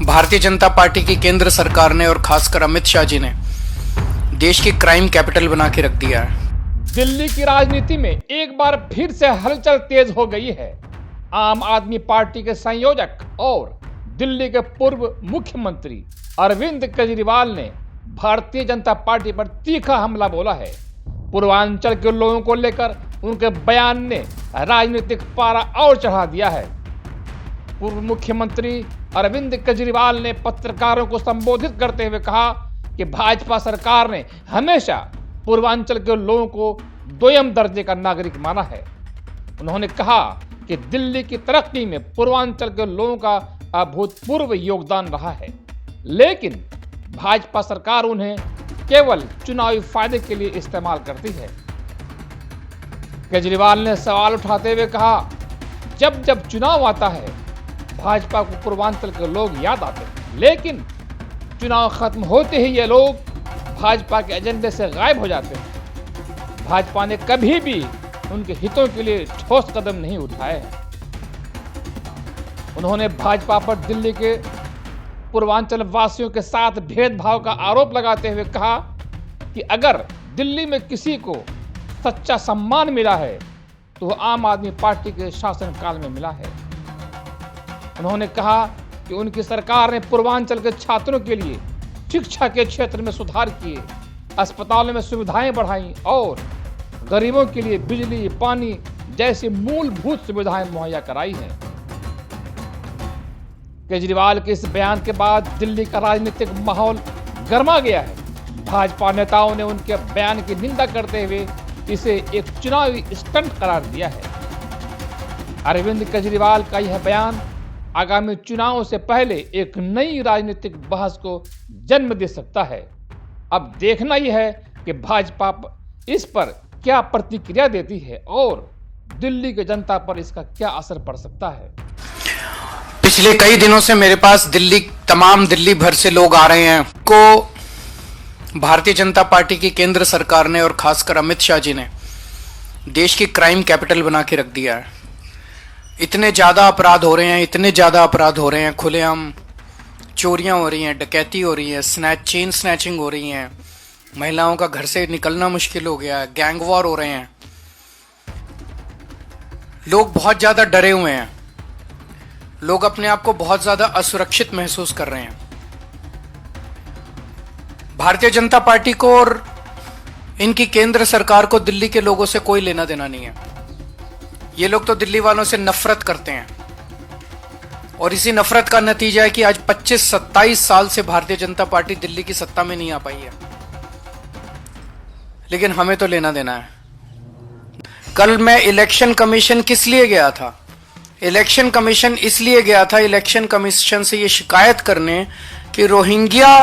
Bharatiya Janata party की केंद्र सरकार ने और खासकर अमित शाह जी ने देश की क्राइम कैपिटल बना के रख दिया है। दिल्ली की राजनीति में एक बार फिर से हलचल तेज हो गई है। आम आदमी पार्टी के संयोजक और दिल्ली के पूर्व मुख्यमंत्री अरविंद केजरीवाल ने भारतीय जनता पार्टी पर तीखा हमला बोला है। पूर्वांचल के लोगों को लेकर उनके बयान ने राजनीतिक पारा और चढ़ा दिया है। पूर्व मुख्यमंत्री अरविंद केजरीवाल ने पत्रकारों को संबोधित करते हुए कहा कि भाजपा सरकार ने हमेशा पूर्वांचल के लोगों को दोयम दर्जे का नागरिक माना है। उन्होंने कहा कि दिल्ली की तरक्की में पूर्वांचल के लोगों का अभूतपूर्व योगदान रहा है, लेकिन भाजपा सरकार उन्हें केवल चुनावी फायदे के लिए इस्तेमाल करती है। केजरीवाल ने सवाल उठाते हुए कहा, जब जब चुनाव आता है भाजपा को पूर्वांचल के लोग याद आते हैं, लेकिन चुनाव खत्म होते ही ये लोग भाजपा के एजेंडे से गायब हो जाते हैं। भाजपा ने कभी भी उनके हितों के लिए ठोस कदम नहीं उठाए हैं। उन्होंने भाजपा पर दिल्ली के पूर्वांचल वासियों के साथ भेदभाव का आरोप लगाते हुए कहा कि अगर दिल्ली में किसी को सच्चा सम्मान मिला है तो वह आम आदमी पार्टी के शासनकाल में मिला है। उन्होंने कहा कि उनकी सरकार ने पूर्वांचल के छात्रों के लिए शिक्षा के क्षेत्र में सुधार किए, अस्पतालों में सुविधाएं बढ़ाई और गरीबों के लिए बिजली, पानी जैसी मूलभूत सुविधाएं मुहैया कराई हैं। केजरीवाल के इस बयान के बाद दिल्ली का राजनीतिक माहौल गर्मा गया है। भाजपा नेताओं ने उनके बयान की निंदा करते हुए इसे एक चुनावी स्टंट करार दिया है। अरविंद केजरीवाल का यह बयान आगामी चुनावों से पहले एक नई राजनीतिक बहस को जन्म दे सकता है। अब देखना यह है कि भाजपा इस पर क्या प्रतिक्रिया देती है और दिल्ली की जनता पर इसका क्या असर पड़ सकता है। पिछले कई दिनों से मेरे पास दिल्ली भर से लोग आ रहे हैं को भारतीय जनता पार्टी की केंद्र सरकार ने और खासकर अमित शाह जी ने देश की क्राइम कैपिटल बना के रख दिया है। इतने ज़्यादा अपराध हो रहे हैं, खुलेआम चोरियां हो रही हैं, डकैती हो रही है, चेन स्नैचिंग हो रही हैं, महिलाओं का घर से निकलना मुश्किल हो गया है, गैंग वॉर हो रहे हैं। लोग बहुत ज़्यादा डरे हुए हैं, लोग अपने आप को बहुत ज़्यादा असुरक्षित महसूस कर रहे हैं। भारतीय जनता पार्टी को और इनकी केंद्र सरकार को दिल्ली के लोगों से कोई लेना देना नहीं है। ये लोग तो दिल्ली वालों से नफरत करते हैं और इसी नफरत का नतीजा है कि आज 25-27 साल से भारतीय जनता पार्टी दिल्ली की सत्ता में नहीं आ पाई है, लेकिन हमें तो लेना देना है। कल मैं इलेक्शन कमीशन किस लिए गया था? इलेक्शन कमीशन इसलिए गया था, इलेक्शन कमीशन से ये शिकायत करने कि रोहिंग्या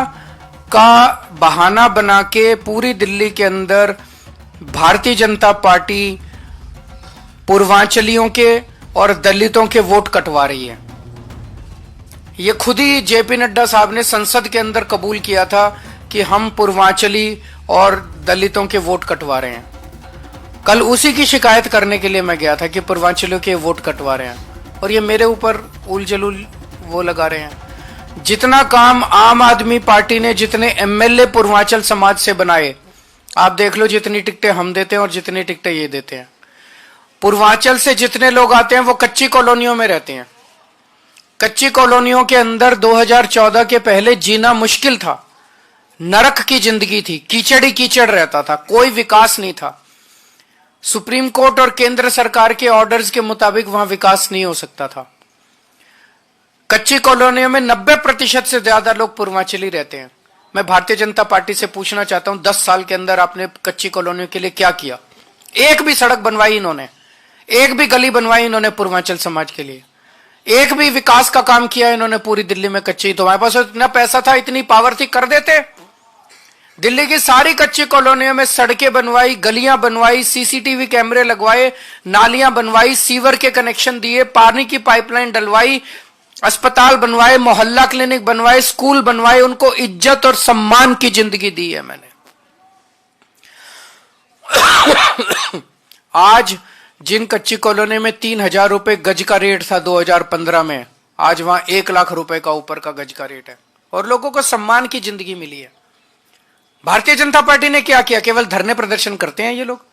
का बहाना बना के पूरी दिल्ली के अंदर भारतीय जनता पार्टी पूर्वांचलियों के और दलितों के वोट कटवा रही है। ये खुद ही जेपी नड्डा साहब ने संसद के अंदर कबूल किया था कि हम पूर्वांचली और दलितों के वोट कटवा रहे हैं। कल उसी की शिकायत करने के लिए मैं गया था कि पूर्वांचलियों के वोट कटवा रहे हैं और ये मेरे ऊपर उल जलूल वो लगा रहे हैं। जितना काम आम आदमी पार्टी ने जितने एमएलए पूर्वांचल समाज से बनाए, आप देख लो जितनी टिकटें हम देते हैं और जितनी टिकटें ये देते हैं। पूर्वांचल से जितने लोग आते हैं वो कच्ची कॉलोनियों में रहते हैं। कच्ची कॉलोनियों के अंदर 2014 के पहले जीना मुश्किल था, नरक की जिंदगी थी, कीचड़ ही कीचड़ रहता था, कोई विकास नहीं था। सुप्रीम कोर्ट और केंद्र सरकार के ऑर्डर्स के मुताबिक वहां विकास नहीं हो सकता था। कच्ची कॉलोनियों में 90% से ज्यादा लोग पूर्वांचली रहते हैं। मैं भारतीय जनता पार्टी से पूछना चाहता हूं, 10 साल के अंदर आपने कच्ची कॉलोनियों के लिए क्या किया? एक भी सड़क बनवाई इन्होंने? एक भी गली बनवाई इन्होंने पूर्वांचल समाज के लिए? एक भी विकास का काम किया इन्होंने पूरी दिल्ली में? कच्ची, तो हमारे पास इतना पैसा था, इतनी पावर थी, कर देते। दिल्ली की सारी कच्ची कॉलोनियों में सड़कें बनवाई, गलियां बनवाई, सीसीटीवी कैमरे लगवाए, नालियां बनवाई, सीवर के कनेक्शन दिए, पानी की पाइपलाइन डलवाई, अस्पताल बनवाए, मोहल्ला क्लिनिक बनवाए, स्कूल बनवाए, उनको इज्जत और सम्मान की जिंदगी दी है मैंने। आज जिन कच्ची कॉलोनी में 3,000 रुपए गज का रेट था 2015 में, आज वहां 1 लाख रुपए का ऊपर का गज का रेट है और लोगों को सम्मान की जिंदगी मिली है। भारतीय जनता पार्टी ने क्या किया? केवल धरने प्रदर्शन करते हैं ये लोग,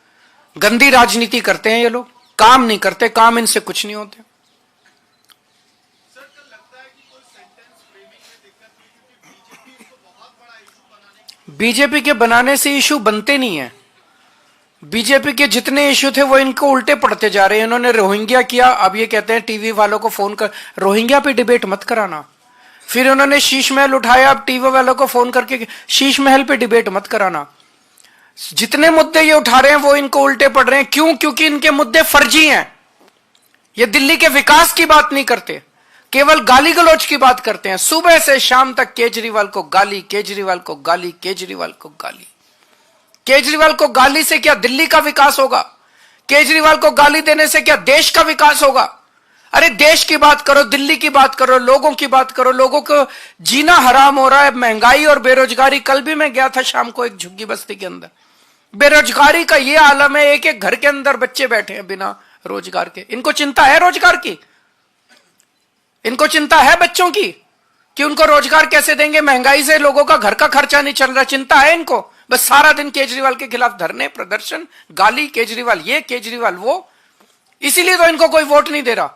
गंदी राजनीति करते हैं ये लोग, काम नहीं करते, काम इनसे कुछ नहीं होते। बीजेपी के बनाने से इशू बनते नहीं है। बीजेपी के जितने इशू थे वो इनको उल्टे पड़ते जा रहे हैं। इन्होंने रोहिंग्या किया, अब ये कहते हैं टीवी वालों को फोन कर रोहिंग्या पे डिबेट मत कराना। फिर उन्होंने शीश महल उठाया, अब टीवी वालों को फोन करके शीश महल पे डिबेट मत कराना। जितने मुद्दे ये उठा रहे हैं वो इनको उल्टे पड़ रहे हैं। क्यों? क्योंकि इनके मुद्दे फर्जी हैं। ये दिल्ली के विकास की बात नहीं करते, केवल गाली गलौज की बात करते हैं। सुबह से शाम तक केजरीवाल को गाली, केजरीवाल को गाली, केजरीवाल को गाली। केजरीवाल को गाली से क्या दिल्ली का विकास होगा? केजरीवाल को गाली देने से क्या देश का विकास होगा? अरे देश की बात करो, दिल्ली की बात करो, लोगों की बात करो। लोगों को जीना हराम हो रहा है, महंगाई और बेरोजगारी। कल भी मैं गया था शाम को एक झुग्गी बस्ती के अंदर, बेरोजगारी का ये आलम है। एक एक घर के अंदर बच्चे बैठे हैं बिना रोजगार के। इनको चिंता है रोजगार की? इनको चिंता है बच्चों की कि उनको रोजगार कैसे देंगे? महंगाई से लोगों का घर का खर्चा नहीं चल रहा, चिंता है इनको? बस सारा दिन केजरीवाल के खिलाफ धरने प्रदर्शन, गाली, केजरीवाल ये, केजरीवाल वो। इसीलिए तो इनको कोई वोट नहीं दे रहा।